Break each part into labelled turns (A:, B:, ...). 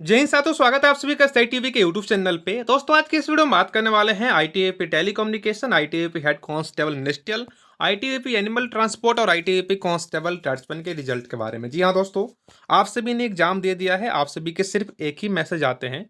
A: जय हिंद साथियों, स्वागत है आप सभी का स्टाई टीवी के यूट्यूब चैनल पे। दोस्तों आज की इस वीडियो में बात करने वाले हैं ITAP telecommunication, ITAP head constable ministerial, ITAP animal transport और आईटीएपी कांस्टेबल टैट्समैन के रिजल्ट के बारे में। जी हाँ दोस्तों, आप सभी ने एग्जाम दे दिया है। आप सभी के सिर्फ एक ही मैसेज आते हैं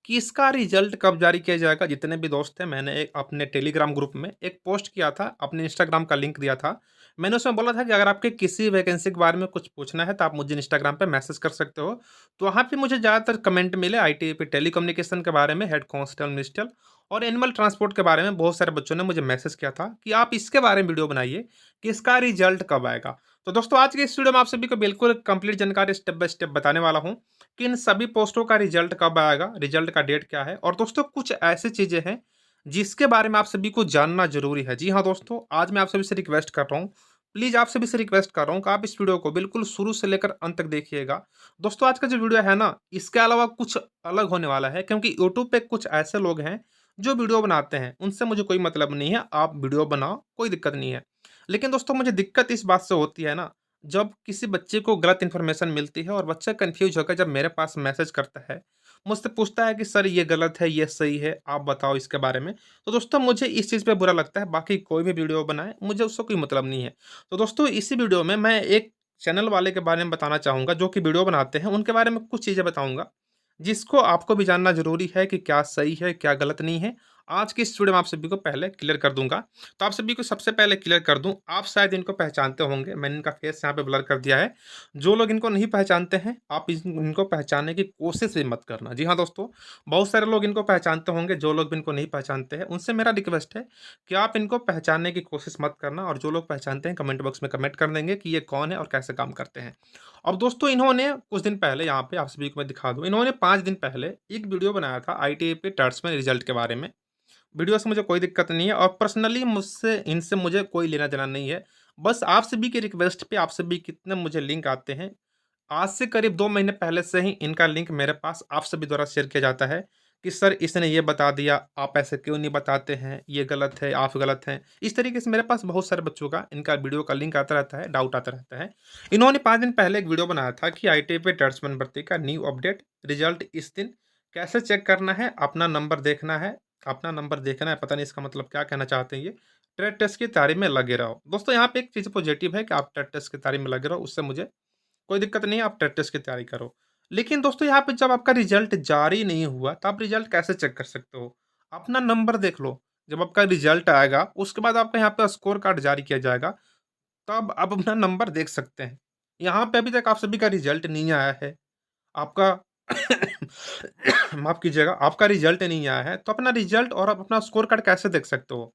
A: कि इसका रिजल्ट कब जारी किया जाएगा। जितने भी दोस्त हैं, मैंने अपने टेलीग्राम ग्रुप में एक पोस्ट किया था, अपने इंस्टाग्राम का लिंक दिया था। मैंने उसमें बोला था कि अगर आपके किसी वैकेंसी के बारे में कुछ पूछना है तो आप मुझे इंस्टाग्राम पे मैसेज कर सकते हो। तो वहाँ पे मुझे ज़्यादातर कमेंट मिले आईटीबीपी टेलीकम्युनिकेशन के बारे में, हेड कांस्टेबल मिनिस्ट्रियल और एनिमल ट्रांसपोर्ट के बारे में। बहुत सारे बच्चों ने मुझे मैसेज किया था कि आप इसके बारे में वीडियो बनाइए कि इसका रिजल्ट कब आएगा। तो दोस्तों आज के इस वीडियो में आप सभी को बिल्कुल कंप्लीट जानकारी स्टेप बाय स्टेप बताने वाला हूँ कि इन सभी पोस्टों का रिजल्ट कब आएगा, रिजल्ट का डेट क्या है। और दोस्तों कुछ ऐसी चीज़ें हैं जिसके बारे में आप सभी को जानना जरूरी है। जी हाँ दोस्तों, आज मैं आप सभी से रिक्वेस्ट कर रहा हूँ, प्लीज़ आप सभी से रिक्वेस्ट कर रहा हूँ कि आप इस वीडियो को बिल्कुल शुरू से लेकर अंत तक देखिएगा। दोस्तों आज का जो वीडियो है ना, इसके अलावा कुछ अलग होने वाला है, क्योंकि यूट्यूब पे कुछ ऐसे लोग हैं जो वीडियो बनाते हैं। उनसे मुझे कोई मतलब नहीं है, आप वीडियो बनाओ, कोई दिक्कत नहीं है। लेकिन दोस्तों मुझे दिक्कत इस बात से होती है ना, जब किसी बच्चे को गलत इन्फॉर्मेशन मिलती है और बच्चा कन्फ्यूज़ होकर जब मेरे पास मैसेज करता है, मुझसे पूछता है कि सर ये गलत है, ये सही है, आप बताओ इसके बारे में। तो दोस्तों मुझे इस चीज़ पे बुरा लगता है, बाकी कोई भी वीडियो बनाए, मुझे उससे कोई मतलब नहीं है। तो दोस्तों इसी वीडियो में मैं एक चैनल वाले के बारे में बताना चाहूँगा जो कि वीडियो बनाते हैं, उनके बारे में कुछ चीज़ें बताऊँगा, जिसको आपको भी जानना ज़रूरी है कि क्या सही है, क्या गलत नहीं है। आज की इस वीडियो में आप सभी को पहले क्लियर कर दूँगा। तो आप सभी को सबसे पहले क्लियर कर दूँ, आप शायद इनको पहचानते होंगे, मैंने इनका फेस यहाँ पे ब्लर कर दिया है। जो लोग इनको नहीं पहचानते हैं, आप इनको पहचानने की कोशिश भी मत करना। जी हाँ दोस्तों, बहुत सारे लोग इनको पहचानते होंगे, जो लोग भी इनको नहीं पहचानते हैं, उनसे मेरा रिक्वेस्ट है कि आप इनको पहचानने की कोशिश मत करना। और जो लोग पहचानते हैं, कमेंट बॉक्स में कमेंट कर देंगे कि ये कौन है और कैसे काम करते हैं। अब दोस्तों इन्होंने कुछ दिन पहले, यहाँ पे आप सभी को मैं दिखा दूँ, इन्होंने 5 दिन पहले एक वीडियो बनाया था आईटीआईपी टैट्समैन रिजल्ट के बारे में। वीडियो से मुझे कोई दिक्कत नहीं है और पर्सनली मुझसे इनसे मुझे कोई लेना-देना नहीं है। बस आप सभी की रिक्वेस्ट पे आप सभी कितने मुझे लिंक आते हैं, आज से करीब 2 महीने पहले से ही इनका लिंक मेरे पास आप सभी द्वारा शेयर किया जाता है कि सर इसने ये बता दिया, आप ऐसे क्यों नहीं बताते हैं, ये गलत है, आप गलत हैं। इस तरीके से मेरे पास बहुत सारे बच्चों का इनका वीडियो का लिंक आता रहता है, डाउट आता रहता है। इन्होंने 5 दिन पहले एक वीडियो बनाया था कि आईटीआई टैट्समैन भर्ती का न्यू अपडेट, रिजल्ट इस दिन, कैसे चेक करना है, अपना नंबर देखना है, अपना नंबर देखना है, पता नहीं इसका मतलब क्या कहना चाहते हैं ये। ट्रेड टेस्ट की तैयारी में लगे रहो। दोस्तों यहाँ पे एक चीज़ पॉजिटिव है कि आप ट्रेड टेस्ट की तैयारी में लगे रहो, उससे मुझे कोई दिक्कत नहीं है, आप टेस्ट की तैयारी करो। लेकिन दोस्तों यहाँ पे जब आपका रिज़ल्ट जारी नहीं हुआ, तो आप रिज़ल्ट कैसे चेक कर सकते हो? अपना नंबर देख लो। जब आपका रिज़ल्ट आएगा, उसके बाद आपका यहाँ पे स्कोर कार्ड जारी किया जाएगा, तब आप अपना नंबर देख सकते हैं। यहाँ पे अभी तक आप सभी का रिज़ल्ट नहीं आया है। आपका माफ़ कीजिएगा, आपका रिज़ल्ट नहीं आया है, तो अपना रिज़ल्ट और आप अपना स्कोर कार्ड कैसे देख सकते हो?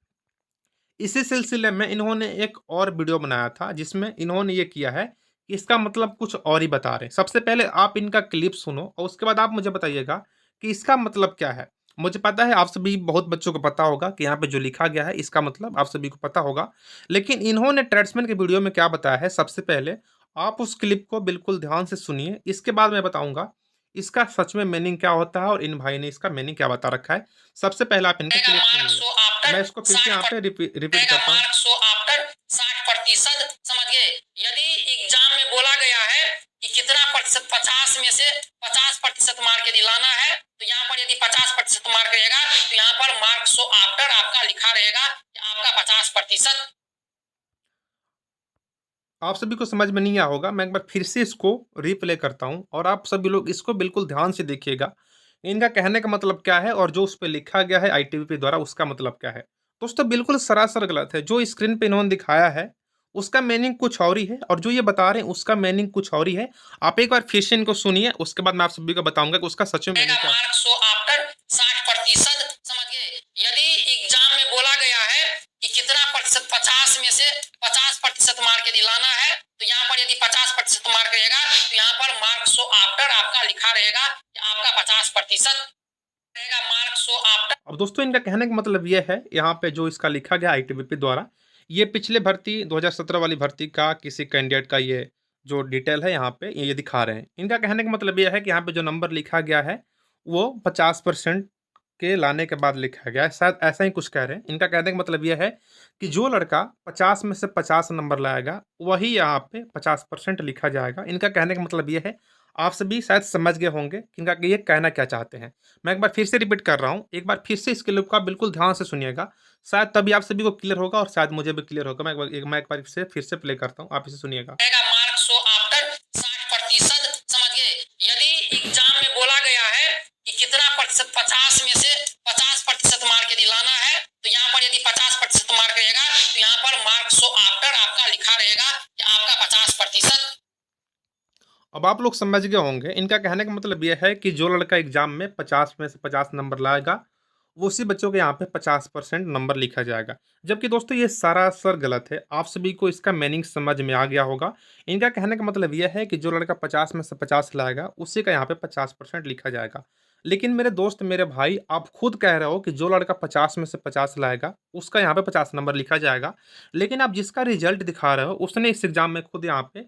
A: इसी सिलसिले में इन्होंने एक और वीडियो बनाया था जिसमें इन्होंने ये किया है कि इसका मतलब कुछ और ही बता रहे हैं। सबसे पहले आप इनका क्लिप सुनो और उसके बाद आप मुझे बताइएगा कि इसका मतलब क्या है। मुझे पता है आप सभी बहुत बच्चों को पता होगा कि यहाँ पे जो लिखा गया है इसका मतलब आप सभी को पता होगा। लेकिन इन्होंने ट्रेड्समैन के वीडियो में क्या बताया है, सबसे पहले आप उस क्लिप को बिल्कुल ध्यान से सुनिए। इसके बाद मैं बताऊँगा इसका सच में मीनिंग क्या होता है और इन भाई ने इसका मीनिंग क्या बता रखा है। सबसे पहले आप इनका क्लिप सुनिए। मैं इसको फिर से यहाँ पे रिपीट करता हूँ।
B: मार्क्स हो आफ्टर 60%, समझ गए। यदि एग्जाम में बोला गया है कि कितना प्रतिशत 50 में से 50% मार्क यदि लाना है, तो यहाँ पर यदि 50% मार्क रहेगा तो यहाँ पर मार्क्स हो आफ्टर आपका लिखा रहेगा कि आपका 50%।
A: आप सभी को समझ में नहीं आया होगा, मैं एक बार फिर से इसको रिप्ले करता हूँ और आप सभी लोग इसको बिल्कुल ध्यान से देखिएगा। इनका कहने का मतलब क्या है और जो उस पे लिखा गया है आईटीबीपी द्वारा उसका मतलब क्या है। दोस्तों बिल्कुल सरासर गलत है। जो स्क्रीन पे इन्होंने दिखाया है, उसका मीनिंग कुछ और ही है और जो ये बता रहे हैं उसका मीनिंग कुछ और ही है। आप एक बार फिर से इनको सुनिए, उसके बाद मैं आप सभी को बताऊँगा कि उसका सच में मीनिंग क्या है।
B: मार्क्स हो आफ्टर 60%, समझ गए। यदि एग्जाम में बोला गया है कि कितना प्रतिशत 50 में से 50% मार्क यदि लाना है, तो यहाँ पर यदि 50% मार्क रहेगा तो यहाँ पर मार्क्स हो आफ्टर आपका लिखा रहेगा कि आपका 50% रहेगा। मार्क्स हो आफ्टर।
A: अब दोस्तों इनका कहने का मतलब ये है, यहाँ पे जो इसका लिखा गया आईटीबीपी द्वारा, ये पिछले भर्ती 2017 वाली भर्ती का किसी कैंडिडेट का ये जो डिटेल है यहाँ पे ये दिखा रहे हैं। इनका कहने का मतलब ये है कि यहाँ पे जो नंबर लिखा गया है वो 50% के लाने के बाद लिखा गया है, शायद ऐसा ही कुछ कह रहे हैं। इनका कहने का मतलब ये है कि जो लड़का 50 में से 50 नंबर लाएगा वही यहाँ पे 50% लिखा जाएगा। इनका कहने का मतलब ये है, आप सभी शायद समझ गए होंगे कि इनका ये कहना क्या चाहते हैं। मैं एक बार फिर से रिपीट कर रहा हूँ, एक बार फिर से इस क्लिप को आप बिल्कुल ध्यान से सुनिएगा, शायद तभी आप सभी को क्लियर होगा और शायद मुझे भी क्लियर होगा। मैं एक बार फिर से प्ले करता हूँ, आप इसे सुनिएगा।
B: मार्क सो आफ्टर 60%, समझ गए। यदि एग्जाम में बोला गया है कि कितना प्रतिशत 50 में से 50% मार्क यदि लाना है, तो यहाँ पर यदि 50% मार्क रहेगा तो यहाँ पर मार्क सो आफ्टर आपका लिखा रहेगा कि आपका 50%।
A: अब आप लोग समझ गए होंगे, इनका कहने का मतलब यह है कि जो लड़का एग्जाम में 50 में से 50 नंबर लाएगा, वो उसी बच्चों के यहाँ पे 50% नंबर लिखा जाएगा। जबकि दोस्तों ये सरासर गलत है। आप सभी को इसका मीनिंग समझ में आ गया होगा। इनका कहने का मतलब यह है कि जो लड़का 50 में से 50 लाएगा, उसी का यहाँ पे 50% लिखा जाएगा। लेकिन मेरे दोस्त, मेरे भाई, आप खुद कह रहे हो कि जो लड़का 50 में से 50 लाएगा, उसका यहाँ पे 50 नंबर लिखा जाएगा। लेकिन आप जिसका रिजल्ट दिखा रहे हो, उसने इस एग्जाम में खुद यहाँ पे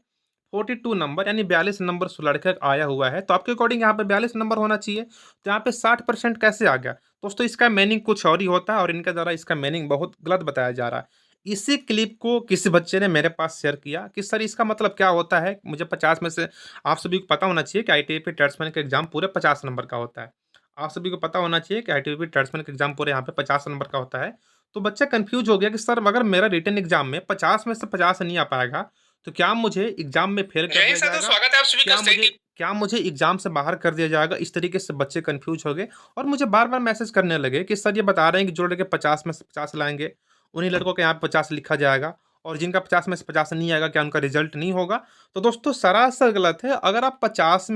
A: 42 नंबर यानी 42 नंबर उस लड़के का आया हुआ है। तो आपके अकॉर्डिंग यहाँ पे 42 नंबर होना चाहिए। तो यहाँ पे 60% कैसे आ गया? दोस्तों इसका मीनिंग कुछ और ही होता है और इनके द्वारा इसका मीनिंग बहुत गलत बताया जा रहा है। इसी क्लिप को किसी बच्चे ने मेरे पास शेयर किया कि सर इसका मतलब क्या होता है? मुझे 50 में से, आप सभी को पता होना चाहिए कि आईटीआई ट्रेड्समैन का एग्जाम पूरे 50 नंबर का होता है। आप सभी को पता होना चाहिए कि आईटीआई ट्रेड्समैन का एग्जाम पूरे यहाँ पे 50 नंबर का होता है। तो बच्चा कंफ्यूज हो गया कि सर अगर मेरा रिटन एग्जाम में 50 में से 50 नहीं आ पाएगा, तो क्या मुझे एग्जाम में फेल कर दिया जाएगा?
B: स्वागत है आप सभी का
A: क्या मुझे एग्जाम से बाहर कर दिया जाएगा? इस तरीके से बच्चे कंफ्यूज हो गए और मुझे बार-बार मैसेज करने लगे कि सर ये बता रहे हैं कि जो लड़के 50 में से 50 लाएँगे, उन्हीं लड़कों के यहाँ पे 50 लिखा जाएगा और जिनका 50 में से 50 नहीं आएगा, क्या उनका रिजल्ट नहीं होगा? तो दोस्तों सरासर गलत है। अगर आप 50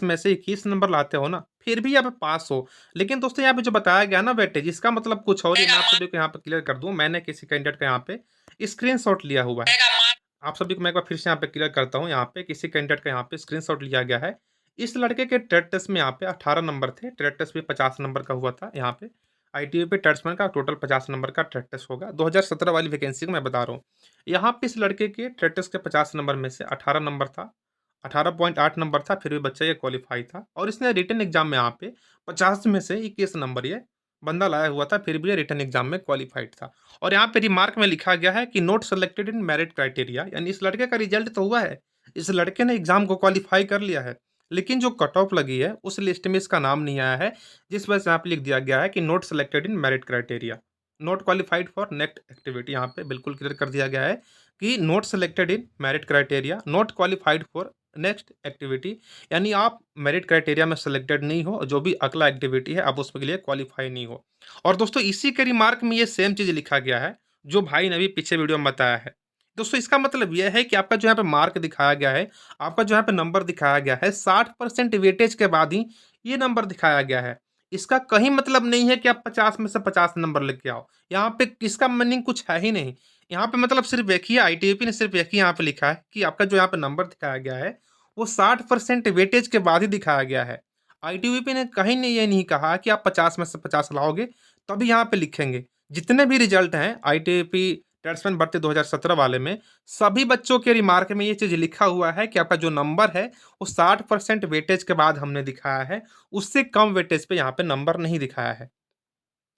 A: में से 21 नंबर लाते हो ना, फिर भी यहाँ पे पास हो। लेकिन दोस्तों यहाँ पे जो बताया गया ना वेटेज, इसका मतलब कुछ और ही। मैं आप सभी को यहाँ पे क्लियर कर दूँ, मैंने किसी कैंडिडेट का यहाँ पे स्क्रीनशॉट लिया हुआ है। आप सभी को मैं एक बार फिर से यहाँ पे क्लियर करता हूँ, यहाँ पे किसी कैंडिडेट का यहाँ पे स्क्रीनशॉट लिया गया है। इस लड़के के टेट टेस्ट में यहाँ पे 18 नंबर थे, टेट टेस्ट भी 50 नंबर का हुआ था। यहाँ पे आईटीआई पे टेट्समैन का टोटल 50 नंबर का टेट टेस्ट होगा। 2017 वाली वैकेंसी को मैं बता रहा हूँ। यहाँ पे इस लड़के के टेट टेस्ट के 50 नंबर में से 18 नंबर था, 18.8 नंबर था, फिर भी बच्चा ये क्वालिफाई था और इसने रिटन एग्जाम में यहाँ पे 50 में से 21 नंबर ये बंदा लाया हुआ था, फिर भी ये रिटन एग्जाम में क्वालिफाइड था। और यहाँ पे रिमार्क में लिखा गया है कि note selected in merit criteria, यानी इस लड़के का रिजल्ट तो हुआ है, इस लड़के ने एग्जाम को क्वालिफाई कर लिया है, लेकिन जो कट ऑफ लगी है उस लिस्ट में इसका नाम नहीं आया है, जिस वजह से यहाँ पे लिख दिया गया है कि note selected in merit criteria, not qualified for next activity. यहाँ पे बिल्कुल क्लियर कर दिया गया है कि note selected in merit criteria, not qualified for next activity, यानी आप मेरिट क्राइटेरिया में सेलेक्टेड नहीं हो, जो भी अगला एक्टिविटी है आप उसके लिए क्वालिफाई नहीं हो। और दोस्तों इसी के रिमार्क में ये सेम चीज़ लिखा गया है जो भाई ने अभी पीछे वीडियो में बताया है। दोस्तों इसका मतलब यह है कि आपका जो यहाँ पे मार्क दिखाया गया है, आपका जो यहाँ पे नंबर दिखाया गया है, 60% वेटेज के बाद ही ये नंबर दिखाया गया है। इसका कहीं मतलब नहीं है कि आप 50 में से 50 नंबर लेके आओ। यहाँ पे इसका मीनिंग कुछ है ही नहीं। यहाँ पे मतलब सिर्फ एक ही आईटीबीपी ने सिर्फ एक ही यहाँ पे लिखा है कि आपका जो यहाँ पे नंबर दिखाया गया है वो 60% वेटेज के बाद ही दिखाया गया है। आईटीबीपी ने कहीं ने ये नहीं कहा कि आप 50 में से 50 लाओगे तभी यहाँ पे लिखेंगे। जितने भी रिजल्ट हैं आईटीबीपी ट्रेड्समैन भर्ती 2017 वाले में, सभी बच्चों के रिमार्क में ये चीज़ लिखा हुआ है कि आपका जो नंबर है वो 60% वेटेज के बाद हमने दिखाया है, उससे कम वेटेज पे यहाँ पे नंबर नहीं दिखाया है।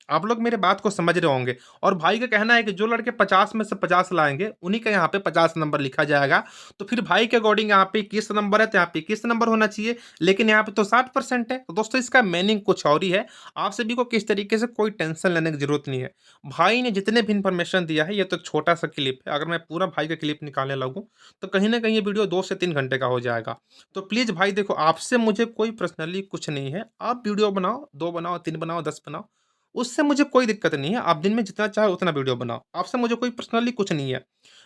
A: आप लोग मेरे बात को समझ रहे होंगे। और भाई का कहना है कि जो लड़के 50 में से 50 लाएँगे, उन्हीं का यहाँ पे 50 नंबर लिखा जाएगा। तो फिर भाई के अकॉर्डिंग यहाँ पे 21 नंबर है, तो यहाँ पे 21 नंबर होना चाहिए, लेकिन यहाँ पे तो 60% है। तो दोस्तों इसका मीनिंग कुछ और ही है। आप सभी को किस तरीके से कोई टेंशन लेने की ज़रूरत नहीं है। भाई ने जितने भी इन्फॉर्मेशन दिया है, ये तो एक छोटा-सा क्लिप है। अगर मैं पूरा भाई का क्लिप निकालने लगूँ, तो कहीं न कहीं ये वीडियो 2 से 3 घंटे का हो जाएगा। तो प्लीज़ भाई देखो, आपसे मुझे कोई पर्सनली कुछ नहीं है। आप वीडियो बनाओ, 2 बनाओ, 3 बनाओ, 10 बनाओ, उससे मुझे कोई दिक्कत नहीं है। आप दिन में जितना चाहे उतना वीडियो बनाओ, आपसे मुझे कोई पर्सनली कुछ नहीं है।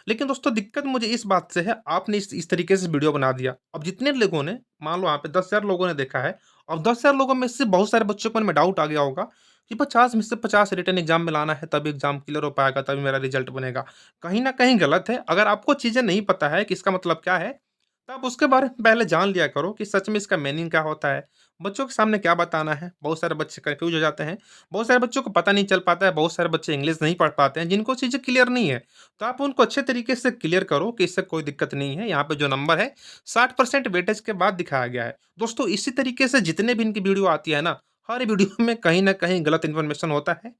A: लेकिन दोस्तों दिक्कत मुझे इस बात से है, आपने इस तरीके से वीडियो बना दिया। अब जितने लोगों ने, मान लो यहाँ पे 10,000 लोगों ने देखा है, अब 10,000 लोगों में से बहुत सारे बच्चों को मन में डाउट आ गया होगा कि 50 में से 50 रिटन एग्जाम में लाना है, तभी एग्जाम क्लियर हो पाएगा, तभी मेरा रिजल्ट बनेगा। कहीं न कहीं गलत है। अगर आपको चीज़ें नहीं पता है कि इसका मतलब क्या है, तो आप उसके बारे में पहले जान लिया करो कि सच में इसका मीनिंग क्या होता है, बच्चों के सामने क्या बताना है। बहुत सारे बच्चे कन्फ्यूज़ हो जाते हैं, बहुत सारे बच्चों को पता नहीं चल पाता है, बहुत सारे बच्चे इंग्लिश नहीं पढ़ पाते हैं, जिनको चीज़ें क्लियर नहीं है। तो आप उनको अच्छे तरीके से क्लियर करो कि इससे कोई दिक्कत नहीं है। यहाँ पे जो नंबर है 60% वेटेज के बाद दिखाया गया है। दोस्तों इसी तरीके से जितने भी इनकी वीडियो आती है ना, हर वीडियो में कहीं न कहीं गलत इन्फॉर्मेशन होता है,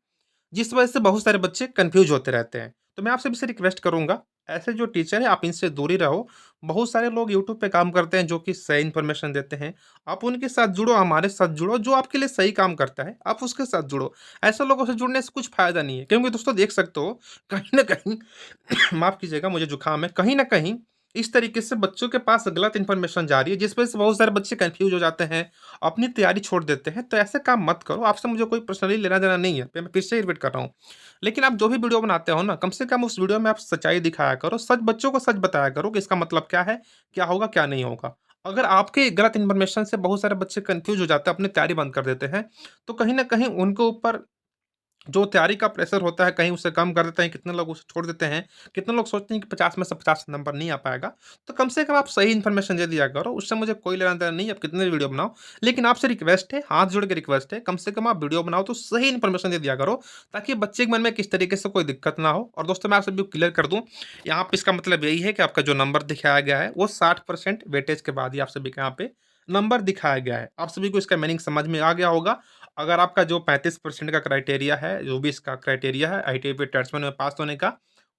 A: जिस वजह से बहुत सारे बच्चे कन्फ्यूज़ होते रहते हैं। तो मैं आपसे भी से रिक्वेस्ट करूँगा, ऐसे जो टीचर हैं आप इनसे दूर ही रहो। बहुत सारे लोग यूट्यूब पे काम करते हैं जो कि सही इन्फॉर्मेशन देते हैं। आप उनके साथ जुड़ो, हमारे साथ जुड़ो, जो आपके लिए सही काम करता है, आप उसके साथ जुड़ो। ऐसे लोगों से जुड़ने से कुछ फ़ायदा नहीं है, क्योंकि दोस्तों देख सकते हो कहीं न कहीं माफ़ कीजिएगा मुझे जुकाम है, कहीं न कहीं इस तरीके से बच्चों के पास गलत इन्फॉर्मेशन जा रही है, जिस वजह से बहुत सारे बच्चे कन्फ्यूज़ हो जाते हैं, अपनी तैयारी छोड़ देते हैं। तो ऐसे काम मत करो, आपसे मुझे कोई पर्सनली लेना-देना नहीं है, मैं फिर से रिपीट कर रहा हूँ। लेकिन आप जो भी वीडियो बनाते हो ना, कम से कम उस वीडियो में आप सच्चाई दिखाया करो, सच बच्चों को सच बताया करो कि इसका मतलब क्या है, क्या होगा, क्या नहीं होगा। अगर आपके गलत इन्फॉर्मेशन से बहुत सारे बच्चे कन्फ्यूज़ हो जाते हैं, अपनी तैयारी बंद कर देते हैं, तो कहीं न कहीं उनके ऊपर जो तैयारी का प्रेशर होता है, कहीं उसे कम कर देते हैं, कितने लोग उसे छोड़ देते हैं, कितने लोग सोचते हैं कि 50 में से 50 नंबर नहीं आ पाएगा। तो कम से कम आप सही इन्फॉर्मेशन दे दिया करो, उससे मुझे कोई लेना-देना नहीं है, आप कितने भी वीडियो बनाओ। लेकिन आपसे रिक्वेस्ट है, हाथ जोड़ के रिक्वेस्ट है, कम से कम आप वीडियो बनाओ तो सही इन्फॉर्मेशन दे दिया करो, ताकि बच्चे के मन में किस तरीके से कोई दिक्कत ना हो। और दोस्तों मैं आप सभी को क्लियर कर दूँ, यहाँ पे इसका मतलब यही है कि आपका जो नंबर दिखाया गया है, वो 60% वेटेज के बाद ही आप सभी के यहाँ पे नंबर दिखाया गया है। आप सभी को इसका मीनिंग समझ में आ गया होगा। अगर आपका जो 35% का क्राइटेरिया है, जो भी इसका क्राइटेरिया है आईटीआई ट्रांसफर में पास होने का,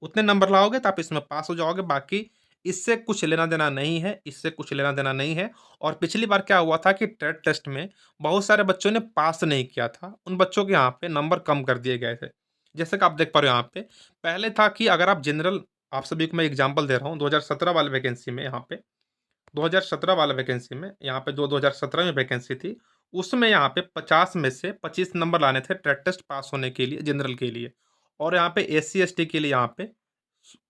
A: उतने नंबर लाओगे तो आप इसमें पास हो जाओगे। बाकी इससे कुछ लेना-देना नहीं है, इससे कुछ लेना-देना नहीं है। और पिछली बार क्या हुआ था कि टेट टेस्ट में बहुत सारे बच्चों ने पास नहीं किया था। उन बच्चों के यहाँ पे नंबर कम कर दिए गए थे। जैसे कि आप देख पा रहे हो यहाँ पे, पहले था कि अगर आप जनरल, आप सभी को मैं एग्ज़ाम्पल दे रहा हूँ, 2017 वाले वैकेंसी में यहाँ पे 2017 वाला वैकेंसी में यहाँ पे जो 2017 में वैकेंसी थी, उसमें यहाँ पे 50 में से 25 नंबर लाने थे टेट टेस्ट पास होने के लिए, जनरल के लिए। और यहाँ पे एससी-एसटी के लिए यहाँ पे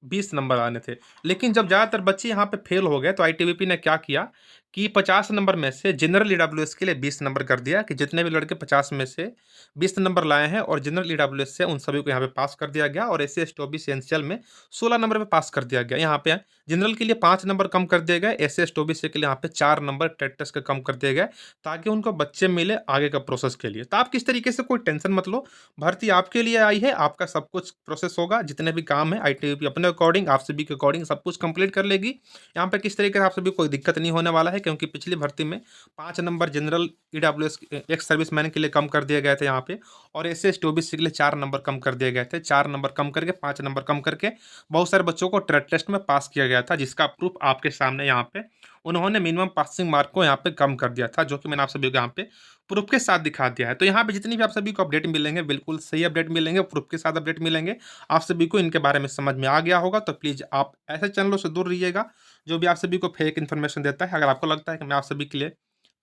A: 20 नंबर आने थे। लेकिन जब ज़्यादातर बच्चे यहाँ पे फेल हो गए तो आईटीबीपी ने क्या किया कि 50 नंबर में से जनरल ईडब्ल्यूएस के लिए 20 नंबर कर दिया, कि जितने भी लड़के 50 में से 20 नंबर लाए हैं और जनरल ईडब्ल्यूएस से उन सभी को यहाँ पे पास कर दिया गया। और एससी-एसटी ओबीसी एसेंशियल में 16 नंबर पे पास कर दिया गया। यहाँ पे जनरल के लिए 5 नंबर कम कर दिए गए, एससी-एसटी ओबीसी के लिए यहाँ पे 4 नंबर टेट टेस्ट के कम कर दिए गए, ताकि उनको बच्चे मिले आगे का प्रोसेस के लिए। तो आप किस तरीके से कोई टेंशन मत लो, भर्ती आपके लिए आई है, आपका सब कुछ प्रोसेस होगा, जितने भी काम है आईटीबीपी अपने अकॉर्डिंग, आप सभी के अकॉर्डिंग सब कुछ कंप्लीट कर लेगी। यहाँ पे किस तरीके से आप सभी को कोई दिक्कत नहीं होने वाला है, क्योंकि पिछली भर्ती में 5 number general EWS ex serviceman के लिए कम कर दिए गए थे यहाँ पे, और एससी-एसटी ओबीसी के लिए 4 नंबर कम कर दिए गए थे। 4 नंबर कम करके 5 नंबर कम करके बहुत सारे बच्चों को टेट टेस्ट में पास किया गया था, जिसका प्रूफ आपके सामने यहाँ पे उन्होंने मिनिमम पासिंग मार्क को यहाँ पे कम कर दिया था, जो कि मैंने आप सभी को यहाँ पे प्रूफ के साथ दिखा दिया है। तो यहाँ पे जितनी भी आप सभी को अपडेट मिलेंगे, बिल्कुल सही अपडेट मिलेंगे, प्रूफ के साथ अपडेट मिलेंगे। आप सभी को इनके बारे में समझ में आ गया होगा, तो प्लीज़ आप ऐसे चैनलों से दूर रहिएगा, जो भी आप सभी को फेक इन्फॉर्मेशन देता है। अगर आपको लगता है कि मैं आप सभी के लिए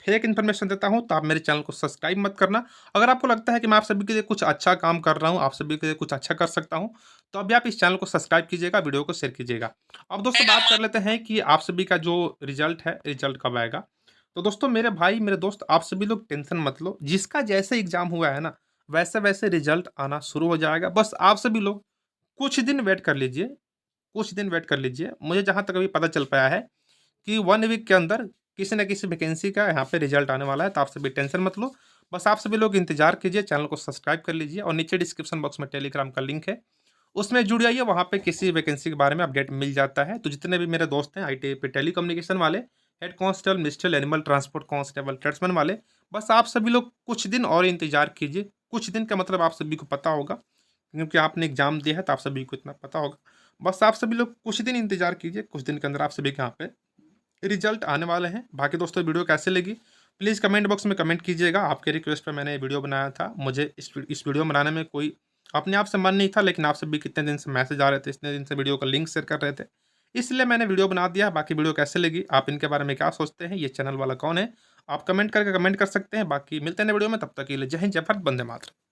A: फेक इन्फॉर्मेशन देता हूँ, तो आप मेरे चैनल को सब्सक्राइब मत करना। अगर आपको लगता है कि मैं आप सभी के लिए कुछ अच्छा काम कर रहा हूँ, आप सभी के लिए कुछ अच्छा कर सकता हूँ, तो अभी आप इस चैनल को सब्सक्राइब कीजिएगा, वीडियो को शेयर कीजिएगा। अब दोस्तों बात कर लेते हैं कि आप सभी का जो रिजल्ट है, रिजल्ट कब आएगा। तो दोस्तों मेरे भाई, मेरे दोस्त, आप सभी लोग टेंशन मत लो। जिसका जैसे एग्ज़ाम हुआ है ना, वैसे-वैसे रिजल्ट आना शुरू हो जाएगा। बस आप सभी लोग कुछ दिन वेट कर लीजिए, कुछ दिन वेट कर लीजिए। मुझे जहाँ तक अभी पता चल पाया है कि 1 वीक के अंदर किसी न किसी वैकेंसी का यहाँ पे रिजल्ट आने वाला है, तो आप सभी टेंशन मत लो। बस आप सभी लोग इंतज़ार कीजिए, चैनल को सब्सक्राइब कर लीजिए, और नीचे डिस्क्रिप्शन बॉक्स में टेलीग्राम का लिंक है, उसमें जुड़ जाइए। वहाँ पे किसी वैकेंसी के बारे में अपडेट मिल जाता है। तो जितने भी मेरे दोस्त हैं आईटीआई पे टेलीकम्युनिकेशन वाले, head constable, ministerial animal transport constable, tradesman वाले, बस आप सभी लोग कुछ दिन और इंतज़ार कीजिए। कुछ दिन का मतलब आप सभी को पता होगा, क्योंकि आपने एग्ज़ाम दिया है तो आप सभी को इतना पता होगा। बस आप सभी लोग कुछ दिन इंतज़ार कीजिए, कुछ दिन के अंदर आप सभी के यहाँ पे रिजल्ट आने वाले हैं। बाकी दोस्तों वीडियो कैसे लगी, प्लीज़ कमेंट बॉक्स में कमेंट कीजिएगा। आपके रिक्वेस्ट पे मैंने ये वीडियो बनाया था। मुझे इस वीडियो बनाने में कोई अपने आप से मन नहीं था, लेकिन आप सभी कितने दिन से मैसेज आ रहे थे, इतने दिन से वीडियो का लिंक शेयर कर रहे थे, इसलिए मैंने वीडियो बना दिया। बाकी वीडियो कैसे लगी, आप इनके बारे में क्या सोचते हैं, ये चैनल वाला कौन है, आप कमेंट करके कमेंट कर सकते हैं। बाकी मिलते हैं नए वीडियो में, तब तक के लिए जय हिंद, जय भारत, वंदे मातरम।